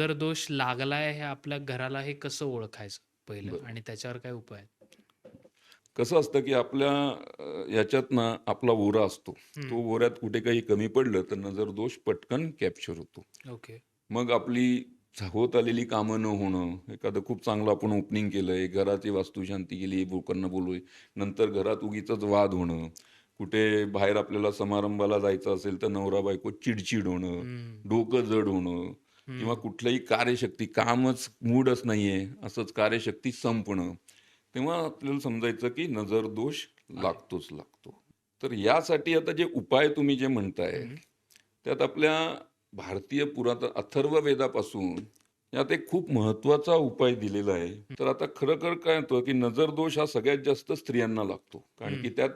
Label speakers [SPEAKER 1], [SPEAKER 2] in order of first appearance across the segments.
[SPEAKER 1] नजर दोष लागलाय हे आपल्या घराला हे कसं ओळखायचं पहिलं
[SPEAKER 2] बरं.
[SPEAKER 1] आणि त्याच्यावर काय उपाय आहेत?
[SPEAKER 2] कसं असतं, की आपल्या याच्यात ना आपला ओरा असतो.
[SPEAKER 1] हं,
[SPEAKER 2] तो ओऱ्यात कुठे काही कमी पडलं, तर नजर दोष पटकन कॅप्चर होतो.
[SPEAKER 1] ओके.
[SPEAKER 2] मग आपली होत आलेली कामं न होणं, एखादं खूप चांगलं आपण ओपनिंग केलंय, घराची वास्तुशांती केली, लोकांना बोलवलंय, नंतर घरात उगीचच वाद होणं, कुठे बाहेर आपल्याला समारंभाला जायचं असेल, तर नवरा-बायको चिड होणं,
[SPEAKER 1] हं,
[SPEAKER 2] डोकं जड होणं किंवा
[SPEAKER 1] हं.
[SPEAKER 2] कुठल्याही कार्यशक्ती, कामच मूडच नाहीये, असंच कार्यशक्ती संपणं. तेव्हा आपल्याला समजायचं, की नजर दोष
[SPEAKER 1] आहे.
[SPEAKER 2] लागतोच लागतो. तर यासाठी आता जे उपाय तुम्ही जे म्हणताय,
[SPEAKER 1] हं,
[SPEAKER 2] त्यात आपल्या भारतीय पुरातन अथर्व वेदापासून यात एक खूप महत्त्वाचा उपाय दिलेला आहे.
[SPEAKER 1] हं,
[SPEAKER 2] तर आता खरं काय होतं, की नजर दोष हा सगळ्यात जास्त स्त्रियांना लागतो. कारण की
[SPEAKER 1] हं.
[SPEAKER 2] त्यात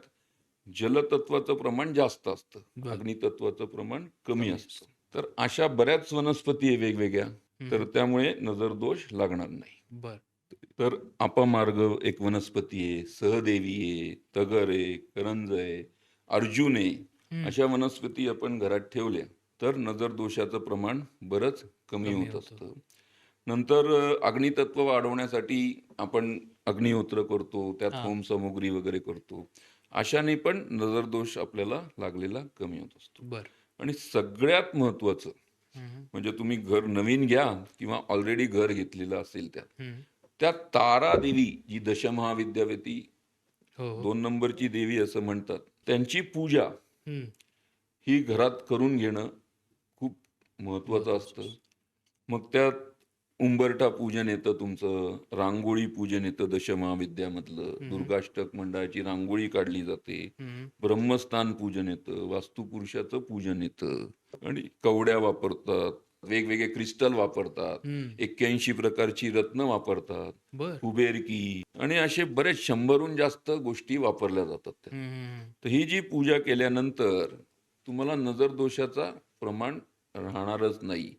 [SPEAKER 2] जलतत्वाचं प्रमाण जास्त असतं.
[SPEAKER 1] बरं.
[SPEAKER 2] अग्नितत्वाचं प्रमाण कमी
[SPEAKER 1] कमी
[SPEAKER 2] असतं.
[SPEAKER 1] असतं.
[SPEAKER 2] तर अशा बऱ्याच वनस्पती आहे वेगवेगळ्या, तर
[SPEAKER 1] हं,
[SPEAKER 2] त्यामुळे नजर दोष लागणार नाही.
[SPEAKER 1] बरं.
[SPEAKER 2] तर अपामार्ग एक वनस्पती आहे, सहदेवी आहे, तगर आहे, करंज आहे, अर्जुन आहे.
[SPEAKER 1] हं.
[SPEAKER 2] अशा वनस्पती आपण घरात ठेवल्या, तर नजर दोषाचं प्रमाण बरंच कमी
[SPEAKER 1] कमी
[SPEAKER 2] होत
[SPEAKER 1] होतं.
[SPEAKER 2] असतं. नंतर अग्नितत्व वाढवण्यासाठी आपण अग्निहोत्र करतो, त्यात
[SPEAKER 1] हां,
[SPEAKER 2] होमसामुग्री वगैरे करतो. अशाने पण नजर दोष आपल्याला लागलेला कमी होत असतो.
[SPEAKER 1] बरं.
[SPEAKER 2] आणि सगळ्यात महत्त्वाचं
[SPEAKER 1] हं, हं.
[SPEAKER 2] म्हणजे तुम्ही घर नवीन घ्या किंवा ऑलरेडी घर घेतलेलं असेल त्यात.
[SPEAKER 1] हं.
[SPEAKER 2] त्या तारा देवी जी दशमहाविद्यावती
[SPEAKER 1] हो, हो.
[SPEAKER 2] 2 नंबरची देवी असं म्हणतात. त्यांची पूजा
[SPEAKER 1] हं.
[SPEAKER 2] ही घरात करून घेणं खूप महत्त्वाचं
[SPEAKER 1] महत्वाचं
[SPEAKER 2] असतं.
[SPEAKER 1] असतं.
[SPEAKER 2] मग त्यात उंबरठा पूजन येतं तुमचं, रांगोळी पूजन येतं दशमहाविद्यामधलं,
[SPEAKER 1] हं, हं.
[SPEAKER 2] दुर्गाष्टक मंडळाची रांगोळी काढली जाते,
[SPEAKER 1] हं.
[SPEAKER 2] ब्रह्मस्थान पूजन येतं, वास्तुपुरुषाचं पूजन येतं आणि कवड्या वापरतात, वेगवेगळे क्रिस्टल वापरतात,
[SPEAKER 1] हं.
[SPEAKER 2] 81 प्रकारची रत्न वापरतात,
[SPEAKER 1] बरं.
[SPEAKER 2] कुबेर की आणि असे बरेच 100हून जास्त गोष्टी वापरल्या जातात त्या.
[SPEAKER 1] हं, हं, हं.
[SPEAKER 2] तर ही जी पूजा केल्यानंतर तुम्हाला नजर दोषाचा प्रमाण राहणारच नाही.